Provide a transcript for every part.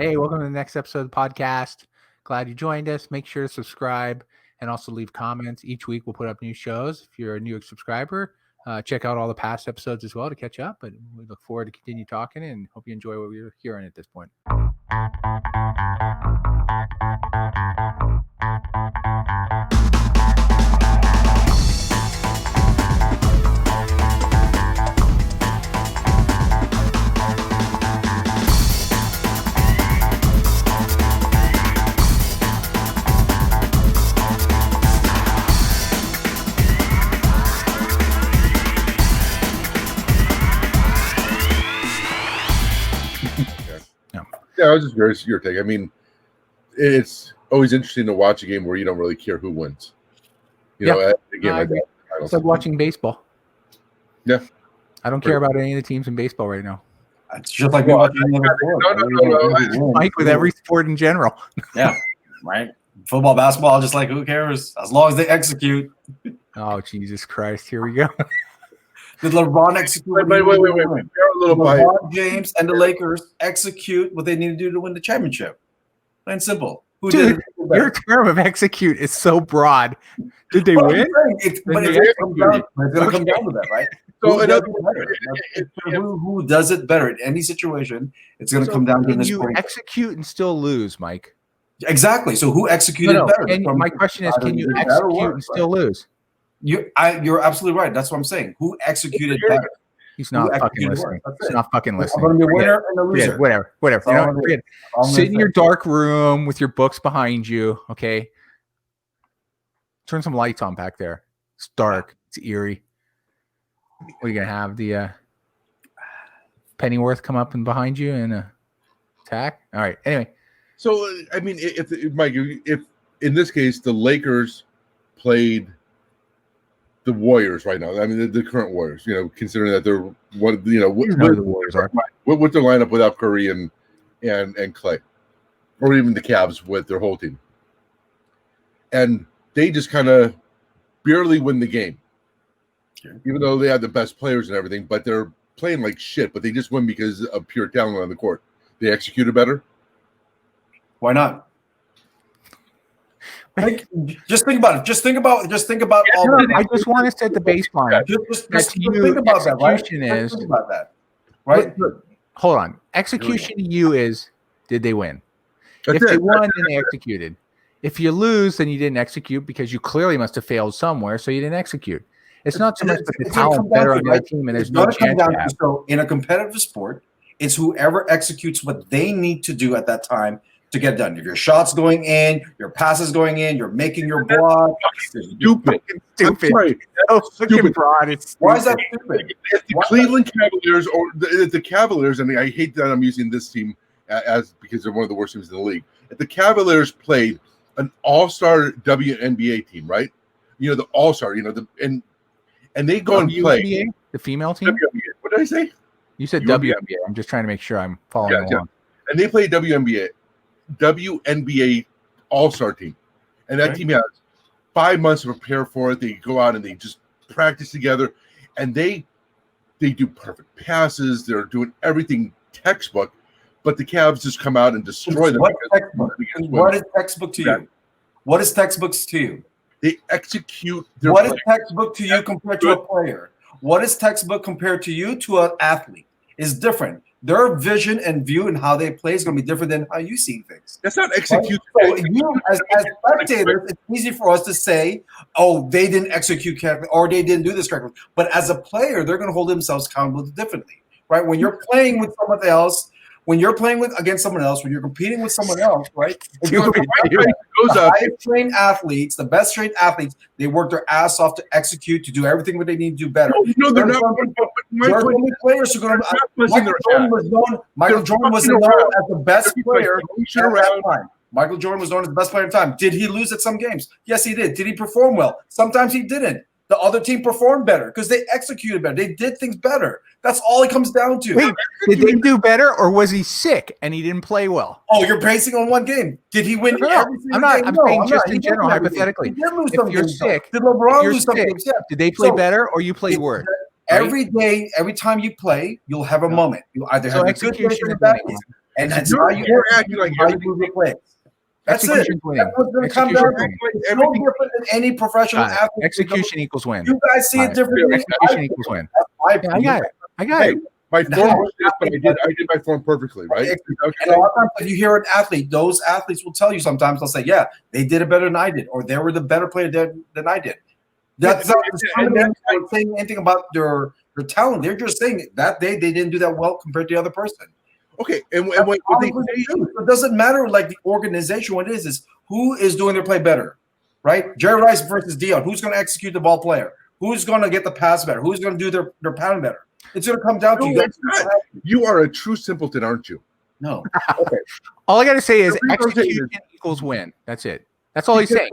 Hey, welcome to the next episode of the podcast. Glad you joined us. Make sure to subscribe and also leave comments. Each week we'll put up new shows. If you're a new subscriber, check out all the past episodes as well to catch up. But we look forward to continue talking and hope you enjoy what we're hearing at this point. Yeah, I was just curious your take. I mean, it's always interesting to watch a game where you don't really care who wins. You know, a game like that. It's like watching baseball. Yeah. I don't care about any of the teams in baseball right now. It's just like watching another sport. No. Mike, with every sport in general. Yeah, right. Football, basketball, just like who cares? As long as they execute. Oh, Jesus Christ. Here we go. Did LeBron execute? Wait. We're a little biased. LeBron James and the Lakers execute what they need to do to win the championship. Plain and simple. Who Dude, did it? your term of execute is so broad. Did they win? It's going to come down to that, right? So who does it better in any situation? It's going to come down to this. You execute and still lose, Mike. Exactly. So who executed better? My question is, can you execute and still lose? You're absolutely right. That's what I'm saying. Who executed better? He's not fucking listening. He's not fucking listening. I'm going to be a winner and a loser. Whatever. You know, sit in your dark room with your books behind you. Okay. Turn some lights on back there. It's dark. It's eerie. What are you gonna have? The Pennyworth come up and behind you and attack? All right. Anyway. So I mean, if Mike, if in this case the Lakers played the Warriors right now, I mean the current Warriors, you know, considering that they're what the Warriors are. What's their lineup without Curry and Clay, or even the Cavs with their whole team, and they just kind of barely win the game, even though they have the best players and everything, but they're playing like shit. But they just win because of pure talent on the court. They executed better. Why not? Just think about it. Just think about all. I just want to set the baseline. Just think about that, right? Think about that, right? Look, hold on. Execution to you is, did they win? That's if they it. won, then they executed. If you lose, then you didn't execute because you clearly must have failed somewhere, so you didn't execute. It's not so much that the talent better on the team and there's no chance to have. So in a competitive sport, it's whoever executes what they need to do at that time to get done. If your shot's going in, your pass is going in, you're making your block. Stupid. Stupid. Oh, stupid. Broad. Why is that stupid? If the Cleveland Cavaliers or the Cavaliers, and I hate that I'm using this team as because they're one of the worst teams in the league. If the Cavaliers played an all-star WNBA team, right? You know, the all-star, you know, and they go and play the female team. WNBA. What did I say? You said WNBA. I'm just trying to make sure I'm following along. Yeah. And they play WNBA all-star team. And that team has 5 months to prepare for it. They go out and they just practice together, and they do perfect passes. They're doing everything textbook, but the Cavs just come out and destroy them. What is textbook to you? What is textbooks to you? They execute their What is textbook to you compared to a player? What is textbook compared to you to an athlete? Is different. Their vision and view and how they play is going to be different than how you see things. That's not execute. Right? So you, as spectators, it's easy for us to say, "Oh, they didn't execute correctly, or they didn't do this correctly." But as a player, they're going to hold themselves accountable differently, right? When you're playing with someone else, when you're playing against someone else, when you're competing with someone else, right? The highest trained athletes, the best trained athletes, they work their ass off to execute, to do everything what they need to do better. No, they're not. There are only players who are going to. Michael Jordan was known as the best player at that time. Michael Jordan was known as the best player at the time. Did he lose at some games? Yes, he did. Did he perform well? Sometimes he didn't. The other team performed better because they executed better. They did things better. That's all it comes down to. Wait, did they do better, or was he sick and he didn't play well? Oh, you're basing on one game. Did he win every single game? I'm saying just in general, hypothetically. If you're sick, did LeBron lose some games? Yeah. Did they play better or you played worse? Every day, every time you play, you'll have a moment. You'll either have a good day or a bad day. And that's You're- how you you're acting like how you everything- move your plays. That's it. Execution's winning. That's what's going to come Execution's down to. winning. It's no different than any professional Got it. athlete. Execution equals win. You guys see it differently. Execution equals win. That's my Yeah, I opinion. got it. I got Hey, it. my form was this, but I did my form perfectly, right? And a lot of times, if you hear an athlete, those athletes will tell you sometimes they'll say, "Yeah, they did it better than I did," or "They were the better player than I did." That's not saying anything about their talent. They're just saying that day they didn't do that well compared to the other person. Okay, and what they say, It doesn't matter like the organization. What it is who is doing their play better, right? Jerry Rice versus Dion. Who's going to execute the ball player? Who's going to get the pass better? Who's going to do their pound better? It's going to come down to No, you. it's not. You are a true simpleton, aren't you? No. Okay. All I got to say is The reason I'm saying execution equals win. That's it. That's all he's saying.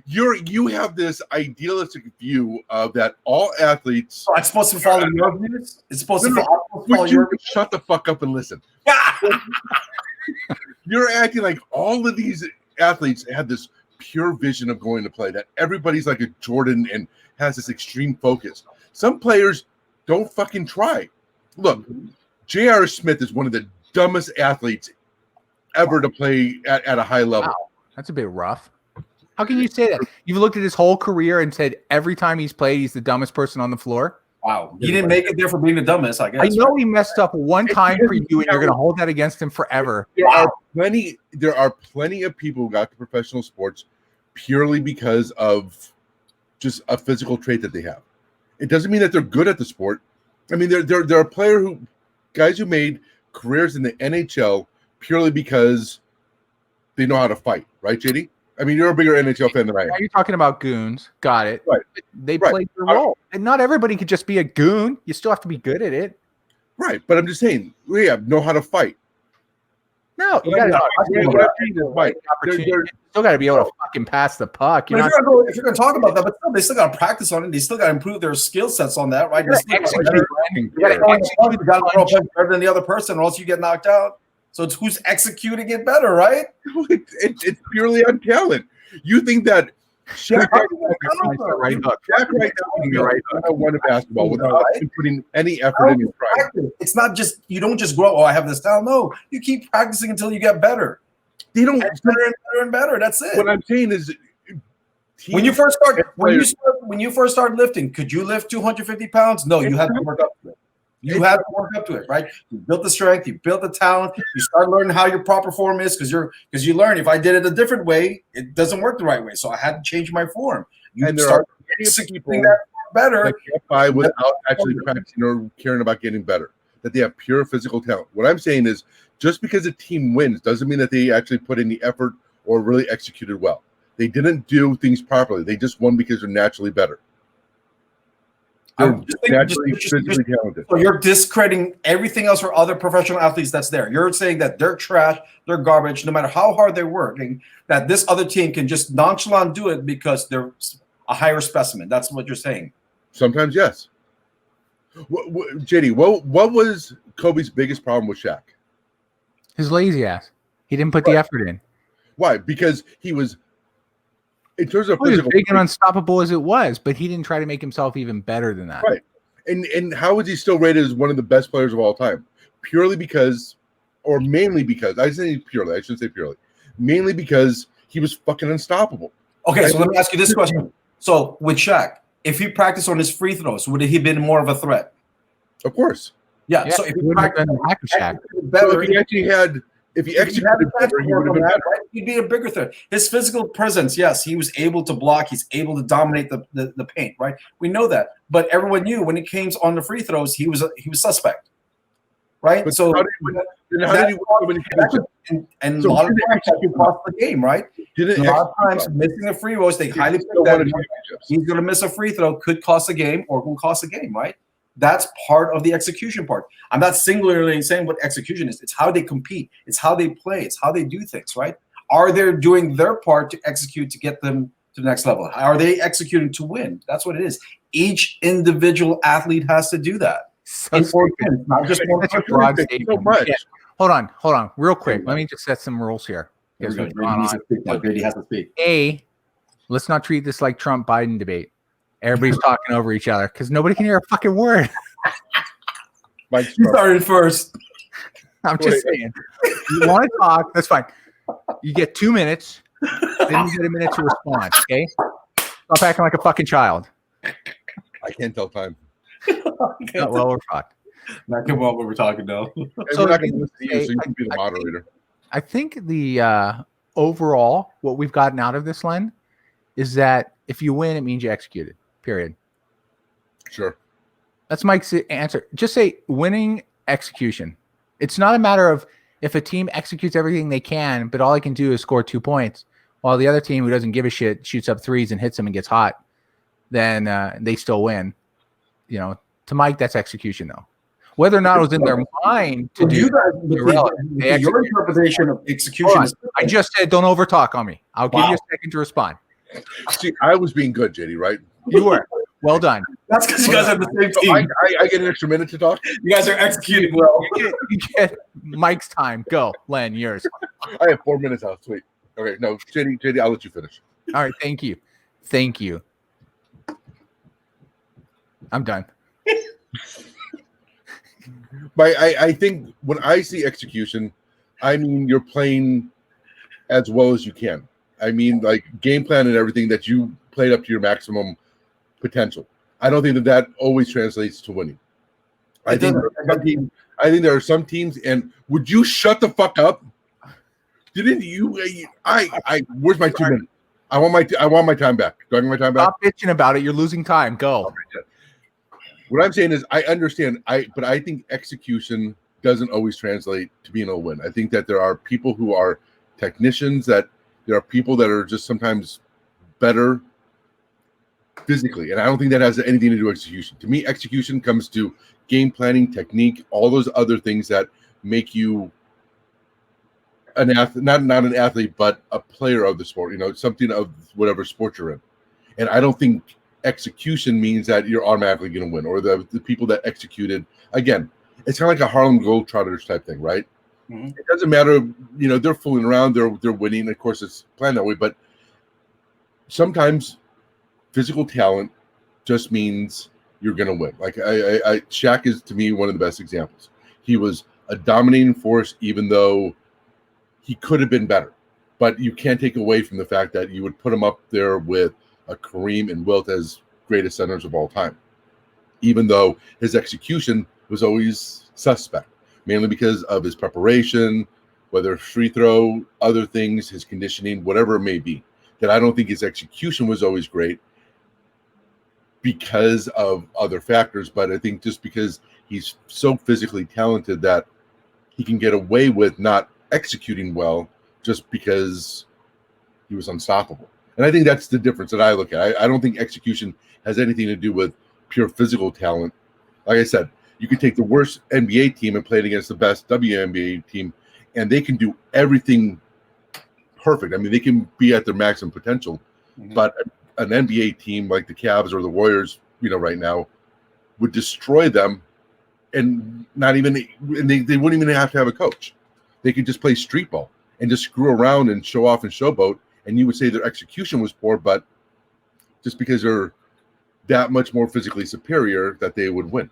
You have this idealistic view of that all athletes. So I'm supposed to follow your views? It's supposed to follow Would you your views? shut the fuck up and listen? You're acting like all of these athletes have this pure vision of going to play, that everybody's like a Jordan and has this extreme focus. Some players don't fucking try. Look, J.R. Smith is one of the dumbest athletes ever to play at a high level. Wow, that's a bit rough. How can you say that? You've looked at his whole career and said every time he's played, he's the dumbest person on the floor. Wow. He didn't make it there for being the dumbest, I guess. I know he messed up one time for you, and you're going to hold that against him forever. There are plenty of people who got to professional sports purely because of just a physical trait that they have. It doesn't mean that they're good at the sport. I mean, there are guys who made careers in the NHL purely because they know how to fight, right, JD? I mean, you're a bigger NHL fan than I am. Now you're talking about goons. Got it. Right. They played their role. And not everybody could just be a goon. You still have to be good at it. Right, but I'm just saying, we know how to fight. No, you But got Mike, to still got to be able to fucking pass the puck. But if you're going to talk about that, but still, they still got to practice on it. They still got to improve their skill sets on that, right? You got to throw better than the other person, or else you get knocked out. So it's who's executing it better, right? It's purely on talent. You think that Shaq right now won a basketball without putting any effort in his try. It's not just you don't just grow. Oh, I have this talent. No, you keep practicing until you get better. They don't better and better and better. That's it. What I'm saying is, when you first start lifting, could you lift 250 pounds? No, you had to work up to it. You had to work up to it, right? You built the strength, you built the talent, you start learning how your proper form is because you learn if I did it a different way, it doesn't work the right way. So I had to change my form. And there are people that better that get by without actually practicing or caring about getting better. That they have pure physical talent. What I'm saying is, just because a team wins doesn't mean that they actually put in the effort or really executed well. They didn't do things properly. They just won because they're naturally better. Naturally physically talented. So you're discrediting everything else for other professional athletes that's there. You're saying that they're trash, they're garbage, no matter how hard they're working, that this other team can just nonchalant do it because they're a higher specimen. That's what you're saying. Sometimes, yes. JD, what was Kobe's biggest problem with Shaq? His lazy ass. He didn't put the effort in. Why? Because he was, in terms of He was physical, big and unstoppable as it was, but he didn't try to make himself even better than that. right? And how is he still rated as one of the best players of all time? Purely because, or mainly because, I shouldn't say purely, mainly because he was fucking unstoppable. Okay, so let me ask you this question. So with Shaq, if he practiced on his free throws, would he have been more of a threat? Of course. Yeah. So if he practiced better, So if he actually had, if he executed better, he would have been better. right, he'd be a bigger threat. His physical presence, yes, he was able to block. He's able to dominate the paint, right? We know that. But everyone knew when it came on the free throws, he was suspect, right? But so how did he win when he came and a lot of times that cost the game, right? A lot of times missing the free throws, they highly pick that he's going to miss a free throw, could cost a game or will cost a game, right? That's part of the execution part. I'm not singularly saying what execution is. It's how they compete. It's how they play. It's how they do things, right? Are they doing their part to execute to get them to the next level? Are they executing to win? That's what it is. Each individual athlete has to do that. Not just one broad statement. So much. Yeah. Hold on, real quick. Let me just set some rules here. Brady has to speak. A, let's not treat this like Trump-Biden debate. Everybody's talking over each other because nobody can hear a fucking word. You started first. I'm just saying. You want to talk? That's fine. You get 2 minutes. Then you get a minute to respond. Okay. Stop acting like a fucking child. I can't tell time. Well, we're fucked. Not come on when we're talking though. And So we're not going to listen to you, so you can be the moderator. I think the overall, what we've gotten out of this, Len, is that if you win, it means you executed. Period. Sure. That's Mike's answer. Just say winning execution. It's not a matter of if a team executes everything they can, but all they can do is score 2 points, while the other team who doesn't give a shit shoots up threes and hits them and gets hot, then they still win. You know, to Mike, that's execution, though. Whether or not it was in their mind to do you guys, your interpretation of execution is I just said don't overtalk on me. I'll give you a second to respond. See, I was being good, JD, right? You were. Well done. That's because you guys are the same So team. I get an extra minute to talk. You guys are executing well. You get Mike's time. Go, Len, yours. I have 4 minutes out. Sweet. Okay, no, JD, I'll let you finish. All right, thank you. Thank you. I'm done. But I think when I see execution, I mean you're playing as well as you can. I mean, like game plan and everything that you played up to your maximum potential. I don't think that always translates to winning. I think there are some teams, and would you shut the fuck up? Didn't you? Where's my 2 minutes? I want my time back. Do I get my time back? Stop bitching about it. You're losing time. Go. What I'm saying is, I understand. But I think execution doesn't always translate to being a win. I think that there are people who are technicians. That there are people that are just sometimes better physically, and I don't think that has anything to do with execution. To me, execution comes to game planning, technique, all those other things that make you an athlete, not an athlete, but a player of the sport. You know, something of whatever sport you're in. And I don't think execution means that you're automatically going to win, or the people that executed. Again, it's kind of like a Harlem Globetrotters type thing, right? Mm-hmm. It doesn't matter, you know, they're fooling around, they're winning. Of course, it's planned that way, but sometimes physical talent just means you're going to win. Like Shaq is to me one of the best examples. He was a dominating force, even though he could have been better. But you can't take away from the fact that you would put him up there with a Kareem and Wilt as greatest centers of all time, even though his execution was always suspect, mainly because of his preparation, whether free throw, other things, his conditioning, whatever it may be. That I don't think his execution was always great because of other factors, but I think just because he's so physically talented that he can get away with not executing well just because he was unstoppable. And I think that's the difference that I look at. I don't think execution has anything to do with pure physical talent. Like I said, you could take the worst NBA team and play it against the best WNBA team, and they can do everything perfect. I mean, they can be at their maximum potential. Mm-hmm. But an NBA team like the Cavs or the Warriors, you know, right now, would destroy them, and they wouldn't even have to have a coach. They could just play street ball and just screw around and show off and showboat. And you would say their execution was poor, but just because they're that much more physically superior, that they would win.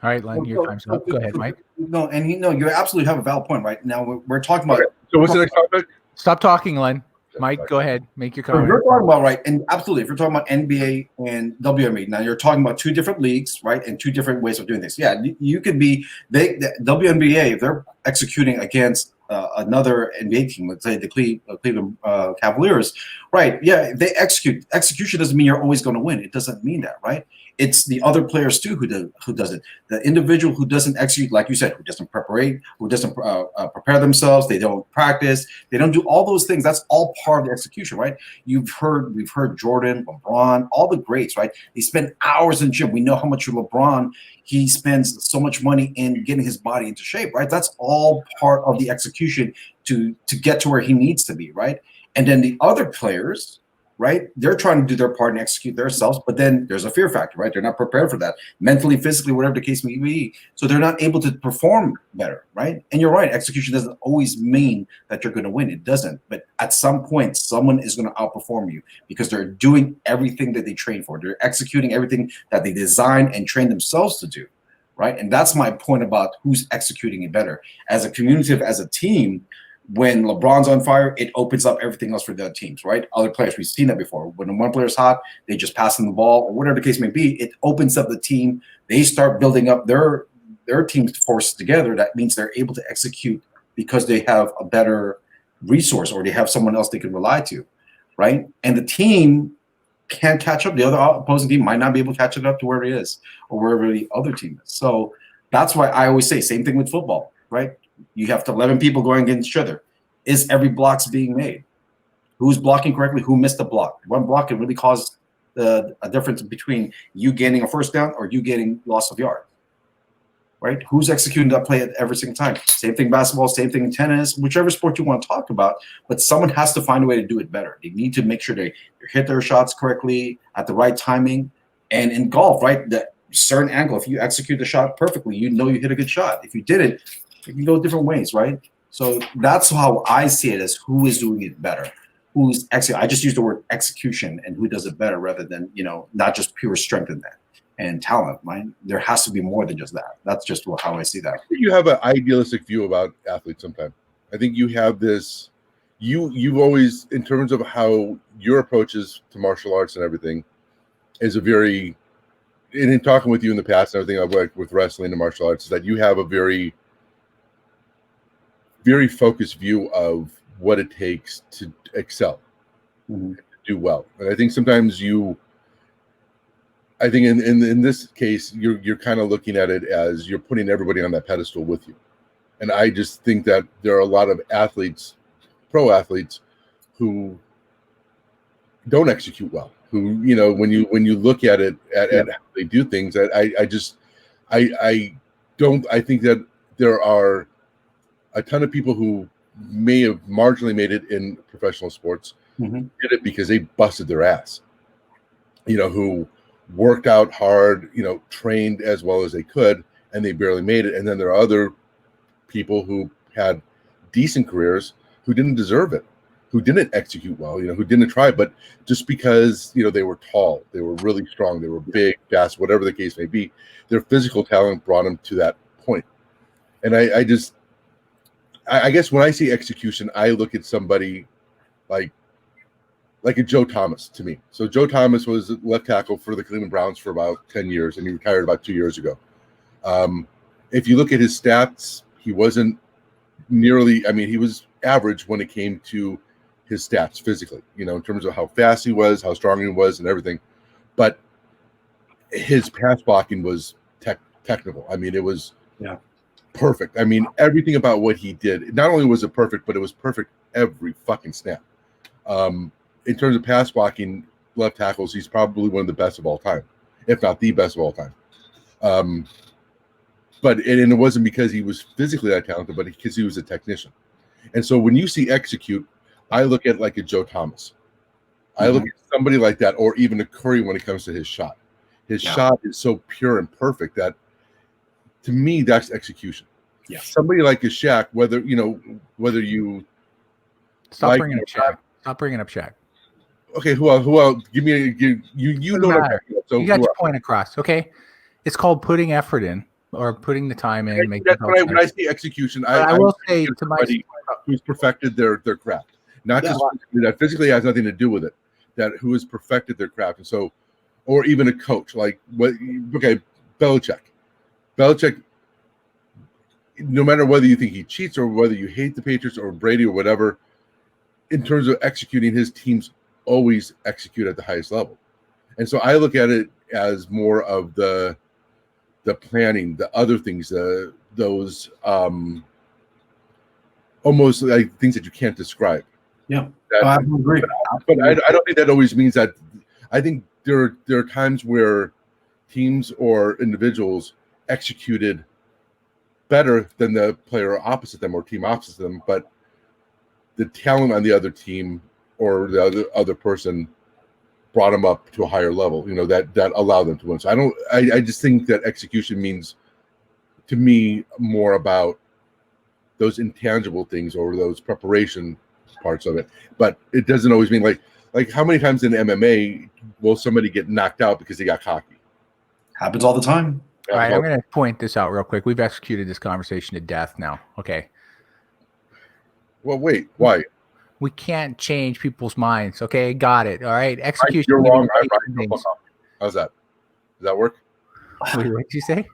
All right, Len, your time's up. Go ahead, Mike. No, and you absolutely have a valid point. Right now, we're talking about. Okay. So what's the next topic? Stop talking, Len. Mike, go ahead. Make your comment. So you're talking about, right, and absolutely, if you're talking about NBA and WNBA, now you're talking about two different leagues, right, and two different ways of doing this. Yeah, you could be the WNBA if they're executing against another NBA team, let's say the Cleveland Cavaliers, right? Yeah, they execute. Execution doesn't mean you're always going to win. It doesn't mean that, right? It's the other players too who doesn't. The individual who doesn't execute, like you said, who doesn't prepare themselves, they don't practice, they don't do all those things. That's all part of the execution, right? We've heard Jordan, LeBron, all the greats, right? They spend hours in gym. We know how much LeBron, he spends so much money in getting his body into shape, right? That's all part of the execution to get to where he needs to be, right? And then the other players, right, they're trying to do their part and execute themselves, but then there's a fear factor, right? They're not prepared for that, mentally, physically, whatever the case may be. So they're not able to perform better, right? And you're right, execution doesn't always mean that you're going to win. It doesn't. But at some point, someone is going to outperform you because they're doing everything that they train for. They're executing everything that they design and train themselves to do, right? And that's my point about who's executing it better. As a community, as a team, when LeBron's on fire, it opens up everything else for the other teams, right? Other players, we've seen that before. When one player's hot, they just pass him the ball or whatever the case may be. It opens up the team. They start building up their team's forces together. That means they're able to execute because they have a better resource or they have someone else they can rely to, right? And the team can't catch up. The other opposing team might not be able to catch it up to where it is or wherever the other team is. So that's why I always say, same thing with football, right? You have 11 people going against each other. Is every block's being made? Who's blocking correctly? Who missed a block? One block can really cause a difference between you gaining a first down or you getting loss of yard, right? Who's executing that play at every single time? Same thing basketball, same thing in tennis, whichever sport you want to talk about, but someone has to find a way to do it better. They need to make sure they hit their shots correctly at the right timing. And in golf, right, that certain angle, if you execute the shot perfectly, you know you hit a good shot. If you didn't, it can go different ways, right? So that's how I see it, as who is doing it better. Who's executing. I just use the word execution and who does it better rather than, not just pure strength in that and talent. There has to be more than just that. That's just how I see that. You have an idealistic view about athletes sometimes. I think you have this, you've always, in terms of how your approaches to martial arts and everything, is a very, and in talking with you in the past and everything I've worked with wrestling and martial arts, is that you have a very, very focused view of what it takes to excel, to do well. And I think sometimes I think in this case, you're kind of looking at it as you're putting everybody on that pedestal with you. And I just think that there are a lot of athletes, pro athletes, who don't execute well, who, when you look at it, at how they do things, I think that there are a ton of people who may have marginally made it in professional sports, did it because they busted their ass, who worked out hard, trained as well as they could, and they barely made it. And then there are other people who had decent careers who didn't deserve it, who didn't execute well, who didn't try, but just because, they were tall, they were really strong, they were big, fast, whatever the case may be, their physical talent brought them to that point. And I guess when I see execution, I look at somebody like a Joe Thomas to me. So Joe Thomas was left tackle for the Cleveland Browns for about 10 years, and he retired about 2 years ago. If you look at his stats, he wasn't nearly, he was average when it came to his stats physically, in terms of how fast he was, how strong he was, and everything. But his pass blocking was technical. It was perfect. Everything about what he did, not only was it perfect, but it was perfect every fucking snap. In terms of pass blocking left tackles, he's probably one of the best of all time, if not the best of all time. But it wasn't because he was physically that talented, but because he was a technician. And so when you see execute, I look at like a Joe Thomas. I look at somebody like that, or even a Curry when it comes to his shot. His shot is so pure and perfect that, to me, that's execution. Yeah. Somebody like a Shaq, whether you stop bringing up Shaq. Stop bringing up Shaq. Okay, who else? Give me you know. So you got your point across. Okay, it's called putting effort in or putting the time in. When I see execution, I will say to somebody who's perfected their craft, not just that physically has nothing to do with it. That who has perfected their craft, and so, or even a coach like Belichick. Belichick, no matter whether you think he cheats or whether you hate the Patriots or Brady or whatever, in terms of executing, his teams always execute at the highest level. And so I look at it as more of the planning, the other things, those almost like things that you can't describe. Yeah, I agree. But I don't think that always means that. I think there are times where teams or individuals executed better than the player opposite them or team opposite them, but the talent on the other team or the other person brought them up to a higher level, that allowed them to win. So I just think that execution means, to me, more about those intangible things or those preparation parts of it. But it doesn't always mean like how many times in MMA will somebody get knocked out because they got cocky? Happens all the time. All right, I'm going to point this out real quick. We've executed this conversation to death now. Okay. Well, wait, why? We can't change people's minds. Okay, got it. All right, execution. You're wrong. I'm things. right. Fuck off. How's that? Does that work? Wait, what did you say?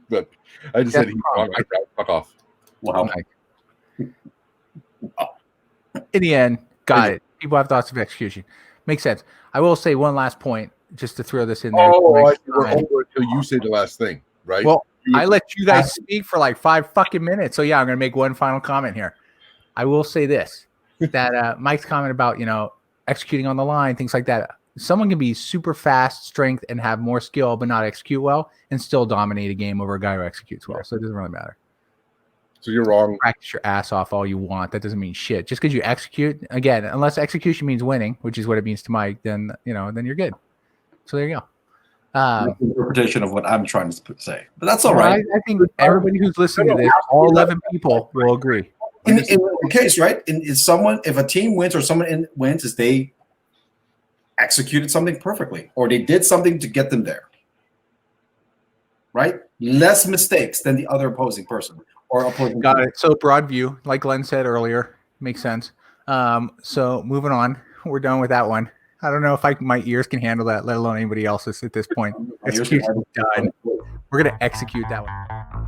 But I just said he's wrong. I'm right. Fuck off. Wow. In the end, got it. People have thoughts of execution. Makes sense. I will say one last point, just to throw this in there. Oh, we're over until you say the last thing, right? Well, I let you guys speak for like 5 fucking minutes. So yeah, I'm going to make one final comment here. I will say this, that Mike's comment about, executing on the line, things like that. Someone can be super fast, strength, and have more skill, but not execute well, and still dominate a game over a guy who executes well. So it doesn't really matter. So you're wrong. Practice your ass off all you want. That doesn't mean shit. Just because you execute, again, unless execution means winning, which is what it means to Mike, then then you're good. So there you go. That's the interpretation of what I'm trying to say, but that's all right. I think everybody who's listening to this, all 11 people will agree. In the case, right? If a team wins or someone wins, is they executed something perfectly, or they did something to get them there, right? Less mistakes than the other opposing person or opposing. Got it. So broad view, like Glenn said earlier, makes sense. So moving on, we're done with that one. I don't know if my ears can handle that, let alone anybody else's at this point. Execution done. We're gonna execute that one.